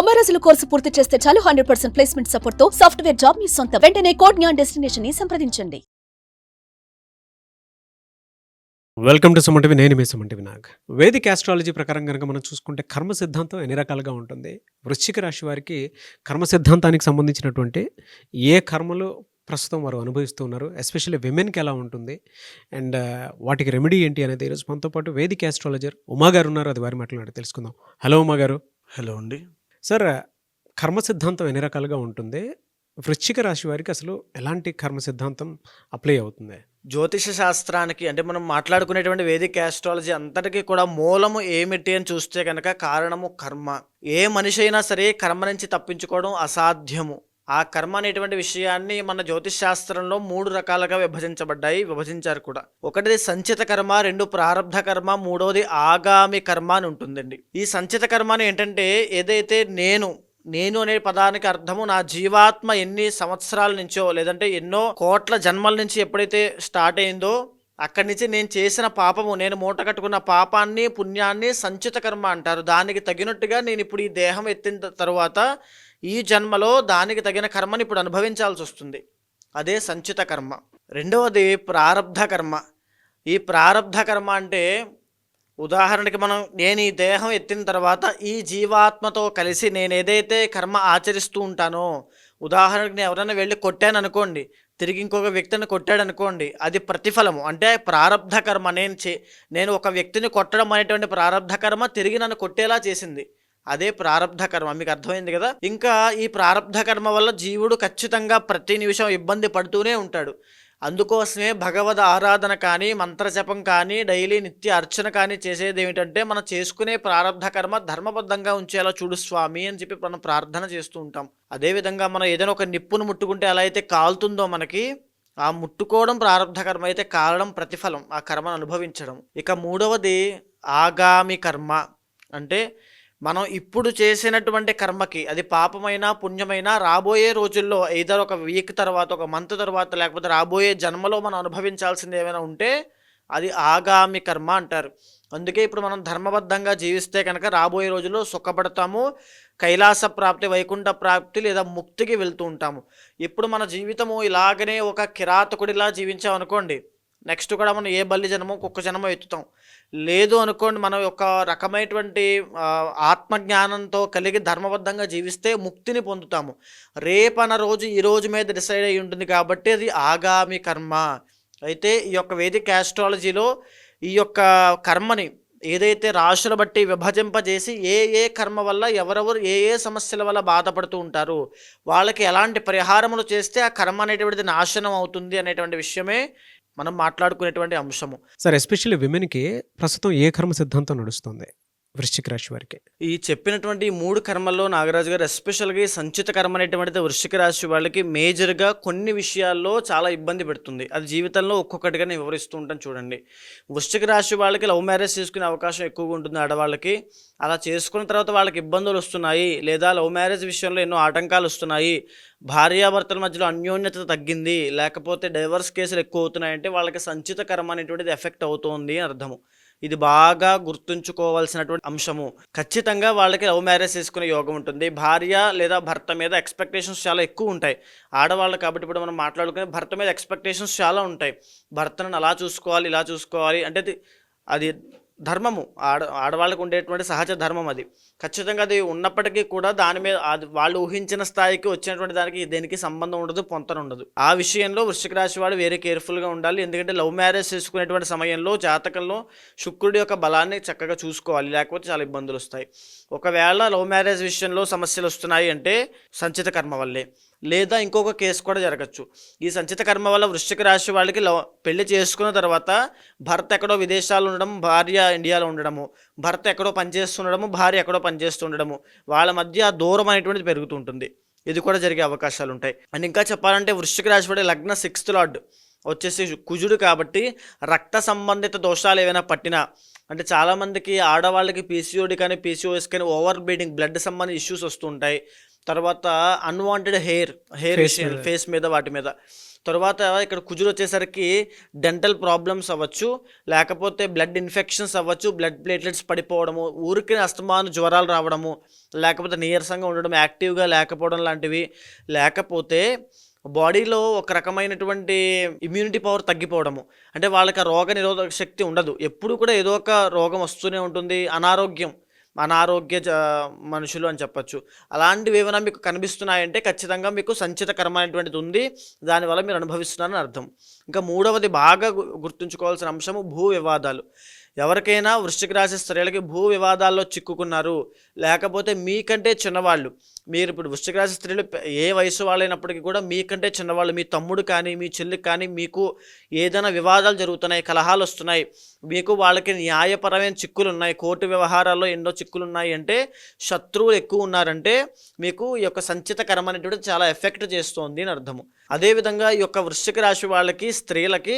90 రోజుల కోర్సు పూర్తి చేస్తే చాలు 100% ప్లేస్మెంట్ సపోర్ట్ తో సాఫ్ట్వేర్ జాబ్ మీ సొంతం. వెంటనే కోడ్ జ్ఞాన్ డెస్టినేషన్ ని సంప్రదించండి. Welcome to Suman TV. నేను మీ సుమన్ టీవీ నాగ్. వేదిక్ ఆస్ట్రాలజీ ప్రకారం కనుక మనం చూసుకుంటే కర్మ సిద్ధాంతం ఎన్ని రకాలుగా ఉంటుంది. వృశ్చిక రాశి వారికి కర్మ సిద్ధాంతానికి సంబంధించినటువంటి ఏ కర్మలు ప్రస్తుతం వారు అనుభవిస్తూ ఉన్నారు, ఎస్పెషల్లీ విమెన్కి ఎలా ఉంటుంది అండ్ వాటికి రెమెడీ ఏంటి అనేది ఈరోజు మనతో పాటు వేదిక్ ఆస్ట్రాలజర్ ఉమా గారు ఉన్నారు. అది వారి మాట్లాడి తెలుసుకుందాం. హలో ఉమా గారు. హలో అండి. సార్, కర్మ సిద్ధాంతం ఎన్ని రకాలుగా ఉంటుంది, వృశ్చిక రాశి వారికి అసలు ఎలాంటి కర్మ సిద్ధాంతం అప్లై అవుతుంది? జ్యోతిష శాస్త్రానికి అంటే మనం మాట్లాడుకునేటువంటి వేదిక్ ఆస్ట్రాలజీ అంతటికీ కూడా మూలము ఏమిటి అని చూస్తే కనుక కారణము కర్మ. ఏ మనిషి అయినా సరే కర్మ నుంచి తప్పించుకోవడం అసాధ్యము. ఆ కర్మ అనేటువంటి విషయాన్ని మన జ్యోతిష్ శాస్త్రంలో 3 రకాలుగా విభజించారు కూడా. ఒకటిది సంచిత కర్మ, 2 ప్రారబ్ధ కర్మ, 3వది ఆగామి కర్మ అని ఉంటుందండి. ఈ సంచిత కర్మ ఏంటంటే ఏదైతే నేను అనే పదానికి అర్థము నా జీవాత్మ ఎన్ని సంవత్సరాల నుంచో లేదంటే ఎన్నో కోట్ల జన్మల నుంచి ఎప్పుడైతే స్టార్ట్ అయిందో అక్కడి నుంచి నేను చేసిన పాపము, నేను మూట కట్టుకున్న పాపాన్ని పుణ్యాన్ని సంచిత కర్మ అంటారు. దానికి తగినట్టుగా నేను ఇప్పుడు ఈ దేహం ఎత్తిన తర్వాత ఈ జన్మలో దానికి తగిన కర్మని ఇప్పుడు అనుభవించాల్సి వస్తుంది. అదే సంచిత కర్మ. రెండవది ప్రారబ్ధ కర్మ. ఈ ప్రారబ్ధ కర్మ అంటే ఉదాహరణకి నేను ఈ దేహం ఎత్తిన తర్వాత ఈ జీవాత్మతో కలిసి నేను ఏదైతే కర్మ ఆచరిస్తూ ఉంటానో, ఉదాహరణకి నేను ఎవరైనా వెళ్ళి కొట్టాను అనుకోండి, తిరిగి ఇంకొక వ్యక్తిని కొట్టాడు అనుకోండి, అది ప్రతిఫలము. అంటే ప్రారబ్ధ కర్మ. నేను ఒక వ్యక్తిని కొట్టడం అనేటువంటి ప్రారబ్ధ కర్మ తిరిగి నన్ను కొట్టేలా చేసింది. అదే ప్రారబ్ధ కర్మ. మీకు అర్థమైంది కదా. ఇంకా ఈ ప్రారబ్ధ కర్మ వల్ల జీవుడు ఖచ్చితంగా ప్రతి నిమిషం ఇబ్బంది పడుతూనే ఉంటాడు. అందుకోసమే భగవద్ ఆరాధన కానీ, మంత్రజపం కానీ, డైలీ నిత్య అర్చన కానీ చేసేది ఏమిటంటే మనం చేసుకునే ప్రారబ్ధ కర్మ ధర్మబద్ధంగా ఉంచేలా చూడు స్వామి అని చెప్పి మనం ప్రార్థన చేస్తూ ఉంటాం. అదేవిధంగా మనం ఏదైనా ఒక నిప్పును ముట్టుకుంటే ఎలా అయితే కాలుతుందో మనకి, ఆ ముట్టుకోవడం ప్రారబ్ధ కర్మ అయితే కాలడం ప్రతిఫలం, ఆ కర్మను అనుభవించడం. ఇక 3వది ఆగామి కర్మ. అంటే మనం ఇప్పుడు చేసినటువంటి కర్మకి అది పాపమైనా పుణ్యమైనా రాబోయే రోజుల్లో ఏదో ఒక వీక్ తర్వాత, ఒక మంత్ తర్వాత, లేకపోతే రాబోయే జన్మలో మనం అనుభవించాల్సింది ఏమైనా ఉంటే అది ఆగామి కర్మ అంటారు. అందుకే ఇప్పుడు మనం ధర్మబద్ధంగా జీవిస్తే కనుక రాబోయే రోజుల్లో సుఖపడతాము, కైలాస ప్రాప్తి, వైకుంఠ ప్రాప్తి లేదా ముక్తికి వెళ్తూ ఉంటాము. ఇప్పుడు మన జీవితము ఇలాగనే ఒక కిరాతకుడిలా జీవించామనుకోండి, నెక్స్ట్ కూడా మనం ఏ బల్లి జన్మో కుక్క జన్మో ఎత్తుతాం. లేదు అనుకోండి, మనం ఒక రకమైనటువంటి ఆత్మజ్ఞానంతో కలిగి ధర్మబద్ధంగా జీవిస్తే ముక్తిని పొందుతాము. రేపన్న రోజు ఈ రోజు మీద డిసైడ్ అయి ఉంటుంది కాబట్టి అది ఆగామి కర్మ. అయితే ఈ యొక్క వేదిక్ ఆస్ట్రాలజీలో ఈ యొక్క కర్మని ఏదైతే రాశుల బట్టి విభజింపజేసి ఏ కర్మ వల్ల ఎవరెవరు ఏ సమస్యల వల్ల బాధపడుతూ ఉంటారు, వాళ్ళకి ఎలాంటి పరిహారములు చేస్తే ఆ కర్మ అనేటువంటిది నాశనం అవుతుంది అనేటువంటి విషయమే మనం మాట్లాడుకునేటువంటి అంశము. సార్, ఎస్పెషల్లీ విమెన్కి ప్రస్తుతం ఏ కర్మ సిద్ధాంతం నడుస్తుంది వృశ్చిక రాశి వారికి? ఈ చెప్పినటువంటి 3 కర్మల్లో నాగరాజు గారు ఎస్పెషల్గా ఈ సంచిత కర్మ అనేటువంటిది వృశ్చిక రాశి వాళ్ళకి మేజర్గా కొన్ని విషయాల్లో చాలా ఇబ్బంది పెడుతుంది. అది జీవితంలో ఒక్కొక్కటిగా నేను వివరిస్తూ ఉంటాను చూడండి. వృశ్చిక రాశి వాళ్ళకి లవ్ మ్యారేజ్ చేసుకునే అవకాశం ఎక్కువగా ఉంటుంది ఆడవాళ్ళకి. అలా చేసుకున్న తర్వాత వాళ్ళకి ఇబ్బందులు వస్తున్నాయి, లేదా లవ్ మ్యారేజ్ విషయంలో ఎన్నో ఆటంకాలు వస్తున్నాయి, భార్యాభర్తల మధ్యలో అన్యోన్యత తగ్గింది, లేకపోతే డైవర్స్ కేసులు ఎక్కువ అవుతున్నాయంటే వాళ్ళకి సంచిత కర్మ అనేటువంటిది ఎఫెక్ట్ అవుతుంది అని అర్థము. ఇది బాగా గుర్తుంచుకోవాల్సినటువంటి అంశము. ఖచ్చితంగా వాళ్ళకి లవ్ మ్యారేజ్ చేసుకునే యోగం ఉంటుంది. భార్య లేదా భర్త మీద ఎక్స్పెక్టేషన్స్ చాలా ఎక్కువ ఉంటాయి ఆడవాళ్ళు కాబట్టి. ఇప్పుడు మనం మాట్లాడుకునే భర్త మీద ఎక్స్పెక్టేషన్స్ చాలా ఉంటాయి. భర్తను అలా చూసుకోవాలి, ఇలా చూసుకోవాలి అంటే అది ధర్మము, ఆడవాళ్ళకు ఉండేటువంటి సహజ ధర్మం. అది ఖచ్చితంగా అది ఉన్నప్పటికీ కూడా దాని మీద వాళ్ళు ఊహించిన స్థాయికి వచ్చినటువంటి దానికి దేనికి సంబంధం ఉండదు, పొంతన ఉండదు. ఆ విషయంలో వృశ్చిక రాశి వాడు వేరే కేర్ఫుల్గా ఉండాలి. ఎందుకంటే లవ్ మ్యారేజ్ చేసుకునేటువంటి సమయంలో జాతకంలో శుక్రుడి యొక్క బలాన్ని చక్కగా చూసుకోవాలి, లేకపోతే చాలా ఇబ్బందులు వస్తాయి. ఒకవేళ లవ్ మ్యారేజ్ విషయంలో సమస్యలు వస్తున్నాయి అంటే సంచిత కర్మ వల్లే, లేదా ఇంకొక కేసు కూడా జరగచ్చు. ఈ సంచిత కర్మ వల్ల వృశ్చిక రాశి వాళ్ళకి పెళ్లి చేసుకున్న తర్వాత భర్త ఎక్కడో విదేశాల్లో ఉండడం, భార్య ఇండియాలో ఉండడము, భర్త ఎక్కడో పనిచేస్తుండడము, భార్య ఎక్కడో పనిచేస్తుండడము, వాళ్ళ మధ్య దూరం అనేటువంటిది పెరుగుతుంటుంది. ఇది కూడా జరిగే అవకాశాలు ఉంటాయి. అండ్ ఇంకా చెప్పాలంటే వృశ్చిక రాశి వాడి లగ్న 6th లార్డ్ వచ్చేసి కుజుడు కాబట్టి రక్త సంబంధిత దోషాలు ఏవైనా పట్టినా, అంటే చాలామందికి ఆడవాళ్ళకి పీసీఓడి కానీ పీసీఓఎస్ కానీ ఓవర్ బ్లీడింగ్ బ్లడ్ సంబంధించిన ఇష్యూస్ వస్తుంటాయి. తర్వాత అన్వాంటెడ్ హెయిర్ విషయం, ఫేస్ మీద వాటి మీద. తర్వాత ఇక్కడ కుజుడు వచ్చేసరికి డెంటల్ ప్రాబ్లమ్స్ అవ్వచ్చు, లేకపోతే బ్లడ్ ఇన్ఫెక్షన్స్ అవ్వచ్చు, బ్లడ్ ప్లేట్లెట్స్ పడిపోవడము, ఊరికి అస్తమాను జ్వరాలు రావడము, లేకపోతే నీరసంగా ఉండడం, యాక్టివ్గా లేకపోవడం లాంటివి, లేకపోతే బాడీలో ఒక రకమైనటువంటి ఇమ్యూనిటీ పవర్ తగ్గిపోవడము, అంటే వాళ్ళకి ఆ రోగ నిరోధక శక్తి ఉండదు, ఎప్పుడు కూడా ఏదో ఒక రోగం వస్తూనే ఉంటుంది, అనారోగ్య మనుషులు అని చెప్పచ్చు. అలాంటివి ఏమైనా మీకు కనిపిస్తున్నాయంటే ఖచ్చితంగా మీకు సంచిత కర్మ అనేటువంటిది ఉంది, దానివల్ల మీరు అనుభవిస్తున్నారని అర్థం. ఇంకా మూడవది బాగా గుర్తుంచుకోవాల్సిన అంశము భూ వివాదాలు. ఎవరికైనా వృశ్చిక రాశి స్త్రీలకి భూ వివాదాల్లో చిక్కుకున్నారు, లేకపోతే మీకంటే చిన్నవాళ్ళు, మీరు ఇప్పుడు వృశ్చిక రాశి స్త్రీలు ఏ వయసు వాళ్ళైనప్పటికీ కూడా మీకంటే చిన్నవాళ్ళు, మీ తమ్ముడు కానీ మీ చెల్లికి కానీ మీకు ఏదైనా వివాదాలు జరుగుతున్నాయి, కలహాలు వస్తున్నాయి, మీకు వాళ్ళకి న్యాయపరమైన చిక్కులు ఉన్నాయి, కోర్టు వ్యవహారాల్లో ఎన్నో చిక్కులు ఉన్నాయి అంటే శత్రువులు ఎక్కువ ఉన్నారంటే మీకు ఈ యొక్క సంచిత కర్మ అనేటువంటి చాలా ఎఫెక్ట్ చేస్తోంది అని అర్థము. అదేవిధంగా ఈ యొక్క వృశ్చిక రాశి వాళ్ళకి స్త్రీలకి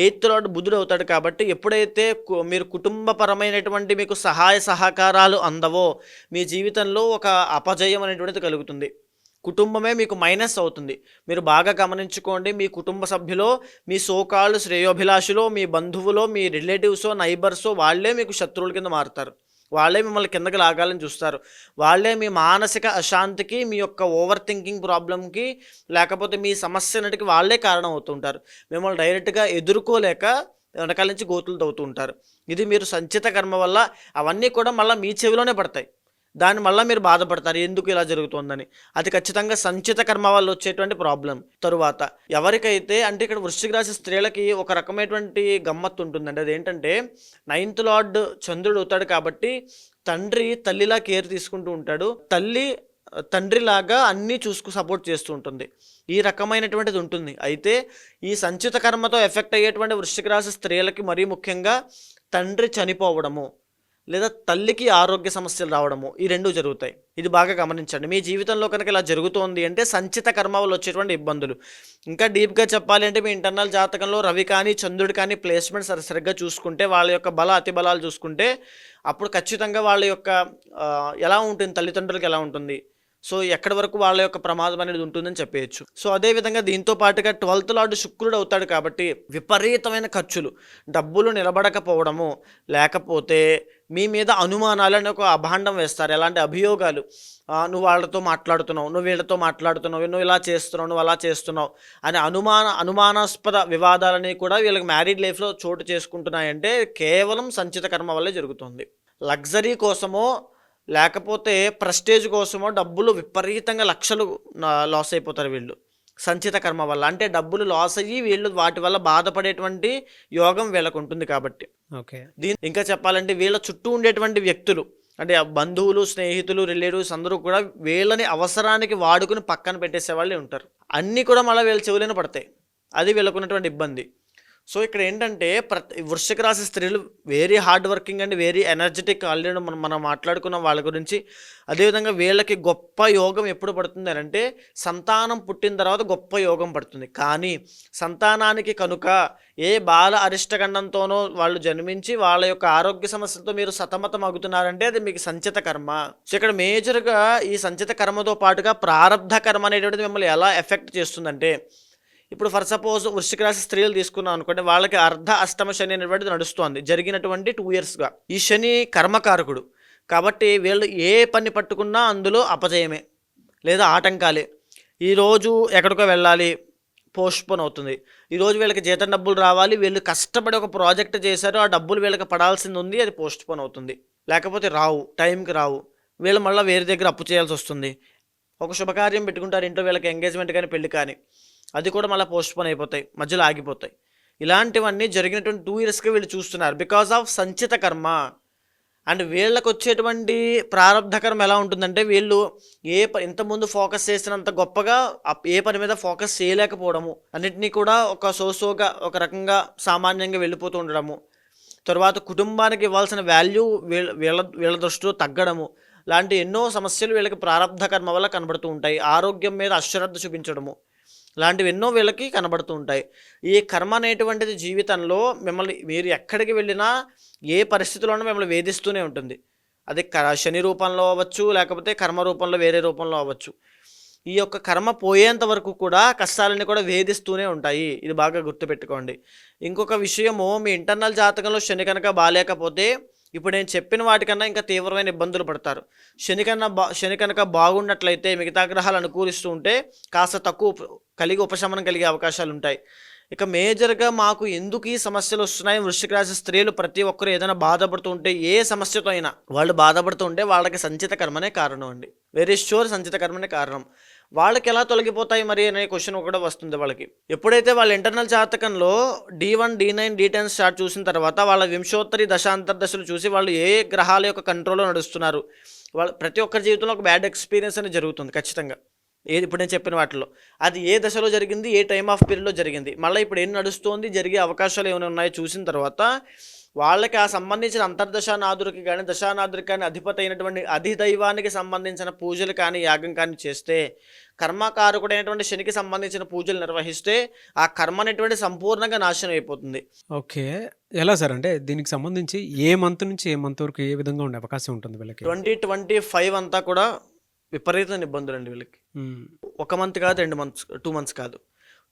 8th లార్డ్ బుధుడు అవుతాడు కాబట్టి ఎప్పుడైతే మీరు కుటుంబపరమైనటువంటి మీకు సహాయ సహకారాలు అందవో మీ జీవితంలో ఒక అపజయం అనేటువంటిది కలుగుతుంది, కుటుంబమే మీకు మైనస్ అవుతుంది. మీరు బాగా గమనించుకోండి, మీ కుటుంబ సభ్యులో మీ సోకాళ్ళు శ్రేయోభిలాషులో మీ బంధువులో మీ రిలేటివ్సో నైబర్సో వాళ్ళే మీకు శత్రువుల కింద మారుతారు, వాళ్ళే మిమ్మల్ని కిందకి లాగాలని చూస్తారు, వాళ్ళే మీ మానసిక అశాంతికి, మీ యొక్క ఓవర్ థింకింగ్ ప్రాబ్లంకి, లేకపోతే మీ సమస్యనటికి వాళ్ళే కారణం అవుతుంటారు. మిమ్మల్ని డైరెక్ట్గా ఎదుర్కోలేక వెనకాల నుంచి గోతులు తవ్వుతూ ఉంటారు. ఇది మీరు సంచిత కర్మ వల్ల అవన్నీ కూడా మళ్ళీ మీ చెవిలోనే పడతాయి, దాని మళ్ళీ మీరు బాధపడతారు ఎందుకు ఇలా జరుగుతుందని. అది ఖచ్చితంగా సంచిత కర్మ వల్ల వచ్చేటువంటి ప్రాబ్లం. తరువాత ఎవరికైతే అంటే ఇక్కడ వృశ్చిక రాశి స్త్రీలకి ఒక రకమైనటువంటి గమ్మత్తు ఉంటుందండి, అదేంటంటే 9th లార్డ్ చంద్రుడు అవుతాడు కాబట్టి తండ్రి తల్లిలా కేర్ తీసుకుంటూ ఉంటాడు, తల్లి తండ్రిలాగా అన్నీ సపోర్ట్ చేస్తూ ఉంటుంది, ఈ రకమైనటువంటిది ఉంటుంది. అయితే ఈ సంచిత కర్మతో ఎఫెక్ట్ అయ్యేటువంటి వృశ్చిక రాశి స్త్రీలకి మరీ ముఖ్యంగా తండ్రి చనిపోవడము లేదా తల్లికి ఆరోగ్య సమస్యలు రావడము, ఈ రెండు జరుగుతాయి. ఇది బాగా గమనించండి. మీ జీవితంలో కనుక ఇలా జరుగుతోంది అంటే సంచిత కర్మ వల్ల వచ్చేటువంటి ఇబ్బందులు. ఇంకా డీప్గా చెప్పాలి అంటే మీ ఇంటర్నల్ జాతకంలో రవి కానీ చంద్రుడు కానీ ప్లేస్మెంట్స్ సరిగ్గా చూసుకుంటే, వాళ్ళ యొక్క అతి బలాలు చూసుకుంటే అప్పుడు ఖచ్చితంగా వాళ్ళ యొక్క ఎలా ఉంటుంది, తల్లిదండ్రులకు ఎలా ఉంటుంది, సో ఎక్కడి వరకు వాళ్ళ యొక్క ప్రమాదం అనేది ఉంటుందని చెప్పేయచ్చు. సో అదేవిధంగా దీంతో పాటుగా 12th లార్డ్ శుక్రుడు అవుతాడు కాబట్టి విపరీతమైన ఖర్చులు, డబ్బులు నిలబడకపోవడము, లేకపోతే మీ మీద అనుమానాలు అని ఒక అభాండం వేస్తారు, ఎలాంటి అభియోగాలు, నువ్వు వాళ్ళతో మాట్లాడుతున్నావు, నువ్వు వీళ్ళతో మాట్లాడుతున్నావు, నువ్వు ఇలా చేస్తున్నావు, నువ్వు అలా చేస్తున్నావు అని అనుమానాస్పద వివాదాలని కూడా వీళ్ళకి మ్యారీడ్ లైఫ్లో చోటు చేసుకుంటున్నాయంటే కేవలం సంచిత కర్మ వల్లే జరుగుతుంది. లగ్జరీ కోసమో లేకపోతే ప్రెస్టేజ్ కోసమో డబ్బులు విపరీతంగా లక్షలు లాస్ అయిపోతారు వీళ్ళు సంచిత కర్మ వల్ల. అంటే డబ్బులు లాస్ అయ్యి వీళ్ళు వాటి వల్ల బాధపడేటువంటి యోగం వీళ్ళకు ఉంటుంది కాబట్టి. ఓకే, ఇంకా చెప్పాలంటే వీళ్ళ చుట్టూ ఉండేటువంటి వ్యక్తులు అంటే బంధువులు, స్నేహితులు, రిలేటివ్స్ అందరూ కూడా వీళ్ళని అవసరానికి వాడుకుని పక్కన పెట్టేసే వాళ్ళే ఉంటారు, అన్నీ కూడా మళ్ళీ వీళ్ళ చెవులైన పడతాయి, అది వీళ్ళకున్నటువంటి ఇబ్బంది. సో ఇక్కడ ఏంటంటే వృశ్చిక రాశి స్త్రీలు very hard working and very energetic. Already మనం మాట్లాడుకున్న వాళ్ళ గురించి. అదేవిధంగా వీళ్ళకి గొప్ప యోగం ఎప్పుడు పడుతుంది అంటే సంతానం పుట్టిన తర్వాత గొప్ప యోగం పడుతుంది. కానీ సంతానానికి కనుక ఏ బాల అరిష్టగండంతోనో వాళ్ళు జన్మించి వాళ్ళ యొక్క ఆరోగ్య సమస్యలతో మీరు సతమతం అవుతున్నారంటే అది మీకు సంచిత కర్మ. సో ఇక్కడ మేజర్గా ఈ సంచిత కర్మతో పాటుగా ప్రారబ్ధ కర్మ అనేటువంటిది మిమ్మల్ని ఎలా ఎఫెక్ట్ చేస్తుందంటే, ఇప్పుడు ఫర్ సపోజ్ వృశ్చిక రాశి స్త్రీలు తీసుకున్నాం అనుకోండి, వాళ్ళకి అర్ధ అష్టమ శని అనేటువంటిది నడుస్తుంది జరిగినటువంటి 2 yearsగా. ఈ శని కర్మకారకుడు కాబట్టి వీళ్ళు ఏ పని పట్టుకున్నా అందులో అపజయమే లేదా ఆటంకాలే. ఈరోజు ఎక్కడికో వెళ్ళాలి, పోస్ట్పోన్ అవుతుంది. ఈరోజు వీళ్ళకి జీతం డబ్బులు రావాలి, వీళ్ళు కష్టపడి ఒక ప్రాజెక్ట్ చేశారు, ఆ డబ్బులు వీళ్ళకి పడాల్సింది ఉంది, అది పోస్ట్పోన్ అవుతుంది, లేకపోతే రావు, టైంకి రావు, వీళ్ళు మళ్ళీ వేరే దగ్గర అప్పు చేయాల్సి వస్తుంది. ఒక శుభకార్యం పెట్టుకుంటారు ఇంట్లో, వీళ్ళకి ఎంగేజ్మెంట్ కానీ పెళ్లి కానీ, అది కూడా మళ్ళీ పోస్ట్పోన్ అయిపోతాయి, మధ్యలో ఆగిపోతాయి. ఇలాంటివన్నీ జరిగినటువంటి 2 yearsగా వీళ్ళు చూస్తున్నారు బికాజ్ ఆఫ్ సంచిత కర్మ. అండ్ వీళ్ళకి వచ్చేటువంటి ప్రారంధ కర్మ ఎలా ఉంటుందంటే, వీళ్ళు ఇంతకుముందు ఫోకస్ చేసినంత గొప్పగా ఏ పని మీద ఫోకస్ చేయలేకపోవడము, అన్నిటినీ కూడా ఒక సోగా ఒక రకంగా సామాన్యంగా వెళ్ళిపోతూ ఉండడము, తర్వాత కుటుంబానికి ఇవ్వాల్సిన వాల్యూ వీళ్ళ దృష్టిలో తగ్గడము, లాంటి ఎన్నో సమస్యలు వీళ్ళకి ప్రారంధ కర్మ వల్ల కనబడుతూ ఉంటాయి. ఆరోగ్యం మీద అశ్రద్ధ చూపించడము, లాంటివి ఎన్నో వీళ్ళకి కనబడుతూ ఉంటాయి. ఈ కర్మ అనేటువంటిది జీవితంలో మిమ్మల్ని మీరు ఎక్కడికి వెళ్ళినా ఏ పరిస్థితుల్లోనూ మిమ్మల్ని వేధిస్తూనే ఉంటుంది. అది శని రూపంలో అవ్వచ్చు, లేకపోతే కర్మ రూపంలో వేరే రూపంలో అవ్వచ్చు. ఈ యొక్క కర్మ పోయేంత వరకు కూడా కష్టాలన్నీ కూడా వేధిస్తూనే ఉంటాయి. ఇది బాగా గుర్తుపెట్టుకోండి. ఇంకొక విషయము, మీ ఇంటర్నల్ జాతకంలో శని కనుక బాగాలేకపోతే ఇప్పుడు నేను చెప్పిన వాటికన్నా ఇంకా తీవ్రమైన ఇబ్బందులు పడతారు. శని కనుక బాగున్నట్లయితే మిగతా గ్రహాలు అనుకూలిస్తూ ఉంటే కాస్త తక్కువ ఉపశమనం కలిగే అవకాశాలు ఉంటాయి. ఇక మేజర్గా మాకు ఎందుకు ఈ సమస్యలు వస్తున్నాయి, వృశ్చిక రాశి స్త్రీలు ప్రతి ఒక్కరు ఏదైనా బాధపడుతూ ఉంటే, ఏ సమస్యతో అయినా వాళ్ళు బాధపడుతూ ఉంటే వాళ్ళకి సంచిత కర్మనే కారణం అండి. వెరీ ష్యూర్ సంచిత కర్మనే కారణం. వాళ్ళకి ఎలా తొలగిపోతాయి మరి అనే క్వశ్చన్ కూడా వస్తుంది వాళ్ళకి. ఎప్పుడైతే వాళ్ళ ఇంటర్నల్ జాతకంలో D1, D9, D10 స్టార్ట్ చూసిన తర్వాత వాళ్ళ వింశోత్తరి దశాంతర్దశలు చూసి వాళ్ళు ఏ గ్రహాల యొక్క కంట్రోల్లో నడుస్తున్నారు, వాళ్ళ ప్రతి ఒక్కరి జీవితంలో ఒక బ్యాడ్ ఎక్స్పీరియన్స్ అనేది జరుగుతుంది ఖచ్చితంగా. ఇప్పుడు నేను చెప్పిన వాటిలో అది ఏ దశలో జరిగింది, ఏ టైమ్ ఆఫ్ పీరియడ్లో జరిగింది, మళ్ళీ ఇప్పుడు ఏం నడుస్తుంది, జరిగే అవకాశాలు ఏమైనా ఉన్నాయో చూసిన తర్వాత వాళ్ళకి ఆ సంబంధించిన అంతర్దశానాథుడికి కానీ దశానాథుడికి కానీ అధిపతి అయినటువంటి అధిదైవానికి సంబంధించిన పూజలు కానీ యాగం కానీ చేస్తే, కర్మకారకుడైనటువంటి శనికి సంబంధించిన పూజలు నిర్వహిస్తే ఆ కర్మ అనేటువంటి సంపూర్ణంగా నాశనం అయిపోతుంది. ఓకే. ఎలా సార్? అంటే దీనికి సంబంధించి ఏ మంత్ నుంచి ఏ మంత్ వరకు ఏ విధంగా ఉండే అవకాశం ఉంటుంది వీళ్ళకి? 2025 అంతా కూడా విపరీతమైన ఇబ్బందులు అండి వీళ్ళకి. 1 మంత్ కాదు, 2 మంత్స్, 2 మంత్స్ కాదు,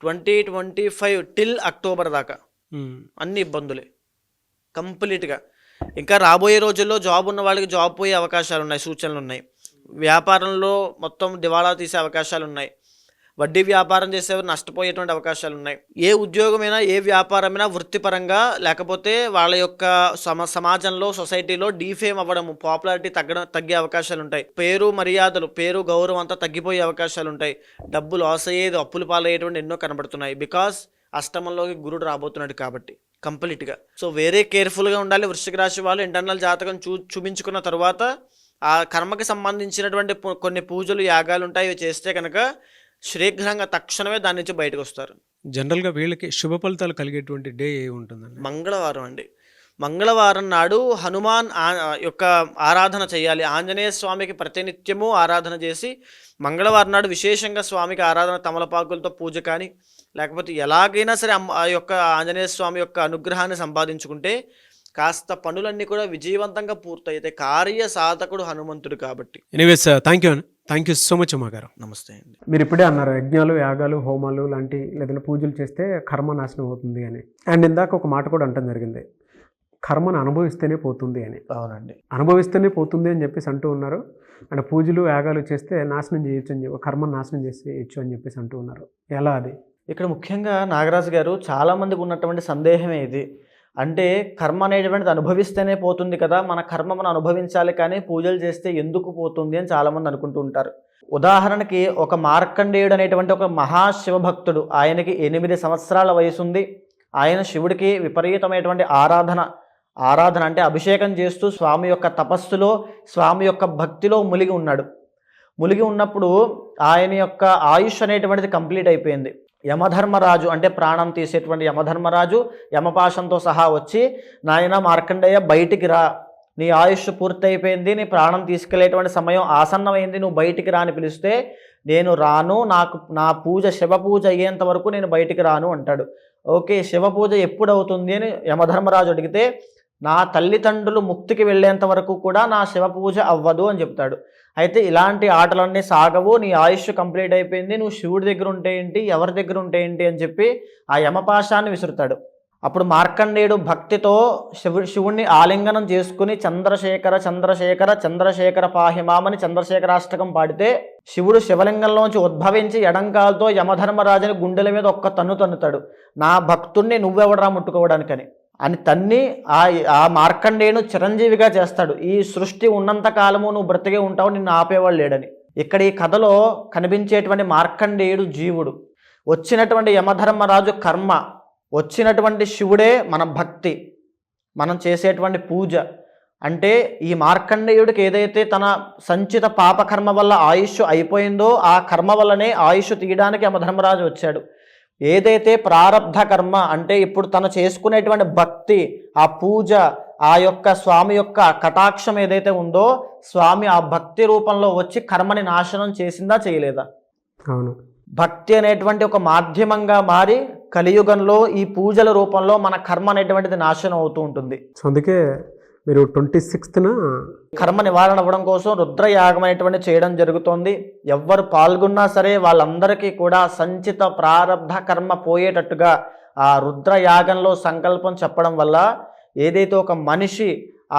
2025 టిల్ అక్టోబర్ దాకా అన్ని ఇబ్బందులే కంప్లీట్గా. ఇంకా రాబోయే రోజుల్లో జాబ్ ఉన్న వాళ్ళకి జాబ్ పోయే అవకాశాలు ఉన్నాయి, సూచనలు ఉన్నాయి. వ్యాపారంలో మొత్తం దివాళా తీసే అవకాశాలు ఉన్నాయి. వడ్డీ వ్యాపారం చేసేవారు నష్టపోయేటువంటి అవకాశాలు ఉన్నాయి. ఏ ఉద్యోగమైనా ఏ వ్యాపారమైనా వృత్తిపరంగా లేకపోతే వాళ్ళ యొక్క సమాజంలో సొసైటీలో డీఫేమ్ అవ్వడము, పాపులారిటీ తగ్గే అవకాశాలు ఉంటాయి. పేరు మర్యాదలు, పేరు గౌరవం అంతా తగ్గిపోయే అవకాశాలు ఉంటాయి. డబ్బు లాస్ అయ్యేది, అప్పులు పాలయ్యేటువంటి ఎన్నో కనబడుతున్నాయి. బికాస్ అష్టమంలోకి గురుడు రాబోతున్నాడు కాబట్టి కంప్లీట్గా. సో వేరే కేర్ఫుల్గా ఉండాలి. వృశ్చిక రాశి వాళ్ళు ఇంటర్నల్ జాతకం చూపించుకున్న తర్వాత ఆ కర్మకి సంబంధించినటువంటి కొన్ని పూజలు యాగాలు ఉంటాయి, ఇవి చేస్తే కనుక శీఘ్రంగా తక్షణమే దాని నుంచి బయటకు వస్తారు. జనరల్గా వీళ్ళకి శుభ ఫలితాలు కలిగేటువంటి డే ఏ ఉంటుందండి? మంగళవారం అండి. మంగళవారం నాడు హనుమాన్ యొక్క ఆరాధన చేయాలి. ఆంజనేయ స్వామికి ప్రతినిత్యము ఆరాధన చేసి మంగళవారం నాడు విశేషంగా స్వామికి ఆరాధన, తమలపాకులతో పూజ కానీ లేకపోతే ఎలాగైనా సరే ఆ యొక్క ఆంజనేయ స్వామి యొక్క అనుగ్రహాన్ని సంపాదించుకుంటే కాస్త పనులన్నీ కూడా విజయవంతంగా పూర్తయితే. కార్య సాధకుడు హనుమంతుడు కాబట్టి. Anyways, thank you so much అమ్మగారు. నమస్తే అండి. మీరు ఇప్పుడే అన్నారు యజ్ఞాలు, యాగాలు, హోమాలు లాంటి లేదంటే పూజలు చేస్తే కర్మ నాశనం అవుతుంది అని. అండ్ ఇందాక ఒక మాట కూడా అంటం జరిగింది, కర్మను అనుభవిస్తేనే పోతుంది అని. అవునండి, అనుభవిస్తేనే పోతుంది అని చెప్పేసి అంటూ ఉన్నారు. అంటే పూజలు యాగాలు చేస్తే నాశనం చేయొచ్చు అని చెప్పి, కర్మను నాశనం చేసేయచ్చు అని చెప్పేసి అంటూ ఉన్నారు. ఎలా అది? ఇక్కడ ముఖ్యంగా నాగరాజు గారు చాలామందికి ఉన్నటువంటి సందేహమే ఇది. అంటే కర్మ అనేటువంటిది అనుభవిస్తేనే పోతుంది కదా, మన కర్మ మనం అనుభవించాలి కానీ పూజలు చేస్తే ఎందుకు పోతుంది అని చాలామంది అనుకుంటూ ఉంటారు. ఉదాహరణకి ఒక మార్కండేయుడు అనేటువంటి ఒక మహాశివభక్తుడు, ఆయనకి 8 సంవత్సరాల వయసు ఉంది. ఆయన శివుడికి విపరీతమైనటువంటి ఆరాధన అంటే అభిషేకం చేస్తూ స్వామి యొక్క తపస్సులో, స్వామి యొక్క భక్తిలో మునిగి ఉన్నాడు. మునిగి ఉన్నప్పుడు ఆయన యొక్క ఆయుష్ అనేటువంటిది కంప్లీట్ అయిపోయింది. యమధర్మరాజు అంటే ప్రాణం తీసేటువంటి యమధర్మరాజు యమపాశంతో సహా వచ్చి, నాయన మార్కండేయ బయటికి రా, నీ ఆయుష్ పూర్తయిపోయింది, నీ ప్రాణం తీసుకెళ్లేటువంటి సమయం ఆసన్నమైంది, నువ్వు బయటికి రా అని పిలిస్తే, నేను రాను, నా పూజ శివ పూజ అయ్యేంత వరకు నేను బయటికి రాను అంటాడు. ఓకే, శివ పూజ ఎప్పుడు అవుతుంది అని యమధర్మరాజు అడిగితే, నా తల్లిదండ్రులు ముక్తికి వెళ్ళేంత వరకు కూడా నా శివ పూజ అవ్వదు అని చెప్తాడు. అయితే ఇలాంటి ఆటలన్నీ సాగవు, నీ ఆయుష్ కంప్లీట్ అయిపోయింది, నువ్వు శివుడి దగ్గర ఉంటే ఏంటి, ఎవరి దగ్గర ఉంటే ఏంటి అని చెప్పి ఆ యమపాశాన్ని విసురుతాడు. అప్పుడు మార్కండేయుడు భక్తితో శివుణ్ణి ఆలింగనం చేసుకుని చంద్రశేఖర చంద్రశేఖర చంద్రశేఖర పాహిమామని చంద్రశేఖరాష్టకం పాడితే, శివుడు శివలింగంలోంచి ఉద్భవించి ఎడంకాలతో యమధర్మరాజుని గుండెల మీద ఒక్క తన్నుతాడు. నా భక్తుణ్ణి నువ్వెవడరా ముట్టుకోవడానికని అని తన్ని ఆ మార్కండేయును చిరంజీవిగా చేస్తాడు. ఈ సృష్టి ఉన్నంత కాలము నువ్వు బ్రతికే ఉంటావు, నిన్ను ఆపేవాళ్ళు లేడని. ఇక్కడ ఈ కథలో కనిపించేటువంటి మార్కండేయుడు జీవుడు, వచ్చినటువంటి యమధర్మరాజు కర్మ, వచ్చినటువంటి శివుడే మన భక్తి, మనం చేసేటువంటి పూజ. అంటే ఈ మార్కండేయుడికి ఏదైతే తన సంచిత పాపకర్మ వల్ల ఆయుష్ అయిపోయిందో ఆ కర్మ వల్లనే ఆయుష్ తీయడానికి యమధర్మరాజు వచ్చాడు. ఏదైతే ప్రారబ్ధ కర్మ అంటే ఇప్పుడు తను చేసుకునేటువంటి భక్తి, ఆ పూజ, ఆ యొక్క స్వామి యొక్క కటాక్షం ఏదైతే ఉందో, స్వామి ఆ భక్తి రూపంలో వచ్చి కర్మని నాశనం చేసిందా చేయలేదా? అవును. భక్తి అనేటువంటి ఒక మాధ్యమంగా మారి కలియుగంలో ఈ పూజల రూపంలో మన కర్మ అనేటువంటిది నాశనం అవుతూ ఉంటుంది. సో అందుకే మీరు 26న కర్మ నివారణ అవ్వడం కోసం రుద్రయాగం అనేటువంటి చేయడం జరుగుతోంది. ఎవ్వరు పాల్గొన్నా సరే వాళ్ళందరికీ కూడా సంచిత ప్రారబ్ధ కర్మ పోయేటట్టుగా ఆ రుద్రయాగంలో సంకల్పం చెప్పడం వల్ల ఏదైతే ఒక మనిషి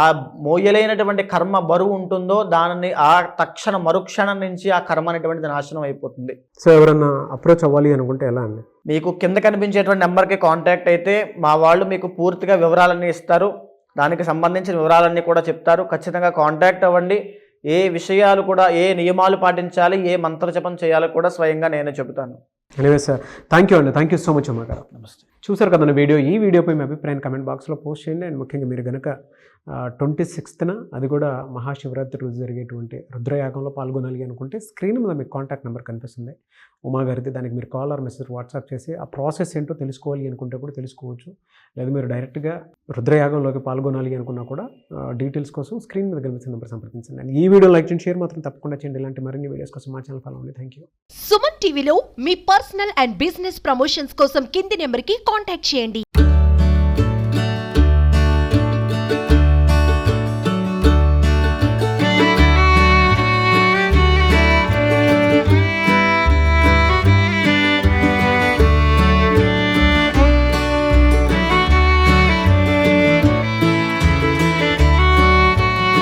ఆ మోయలేనటువంటి కర్మ బరువు ఉంటుందో దానిని ఆ తక్షణ మరుక్షణం నుంచి ఆ కర్మ అనేటువంటిది నాశనం అయిపోతుంది. సో ఎవరన్నా అప్రోచ్ అవ్వాలి అనుకుంటే ఎలా అండి? మీకు కింద కనిపించేటువంటి నెంబర్కి కాంటాక్ట్ అయితే మా వాళ్ళు మీకు పూర్తిగా వివరాలన్నీ ఇస్తారు. దానికి సంబంధించిన వివరాలన్నీ కూడా చెప్తారు. ఖచ్చితంగా కాంటాక్ట్ అవ్వండి. ఏ విషయాలు కూడా, ఏ నియమాలు పాటించాలి, ఏ మంత్రజపం చేయాలో కూడా స్వయంగా నేనే చెబుతాను. ఎనివే సార్, థ్యాంక్ యూ అండి. థ్యాంక్ యూ సో మచ్ అమ్మ గారు. నమస్తే. చూసారు కదండి వీడియో. ఈ వీడియోపై మీ అభిప్రాయాన్ని కమెంట్ బాక్స్లో పోస్ట్ చేయండి. అండ్ ముఖ్యంగా మీరు కనుక 26న అది కూడా మహాశివరాత్రి రోజు జరిగేటువంటి రుద్రయాగంలో పాల్గొనాలి అనుకుంటే స్క్రీన్ మీద మీకు కాంటాక్ట్ నెంబర్ కనిపిస్తుంది ఉమా గారిది. దానికి మీరు కాల్ ఆర్ మెసేజ్ వాట్సాప్ చేసి ఆ ప్రాసెస్ ఏంటో తెలుసుకోవాలి అనుకుంటే కూడా తెలుసుకోవచ్చు. లేదా మీరు డైరెక్ట్గా రుద్రయాగంలోకి పాల్గొనాలి అనుకున్నా కూడా డీటెయిల్స్ కోసం స్క్రీన్ మీద కనిపిస్తున్న నెంబర్ సంప్రదించండి. అండ్ ఈ వీడియో లైక్ చేయండి, షేర్ మాత్రం తప్పకుండా చేయండి. ఇలాంటి మరిన్ని వీడియోస్ కోసం మా ఛానల్ ఫాలో అవ్వండి. Thank you. సుమన్ టీవీలో మీ పర్సనల్ అండ్ బిజినెస్ ప్రమోషన్స్ కోసం కింది నెంబర్కి కాంటాక్ట్ చేయండి.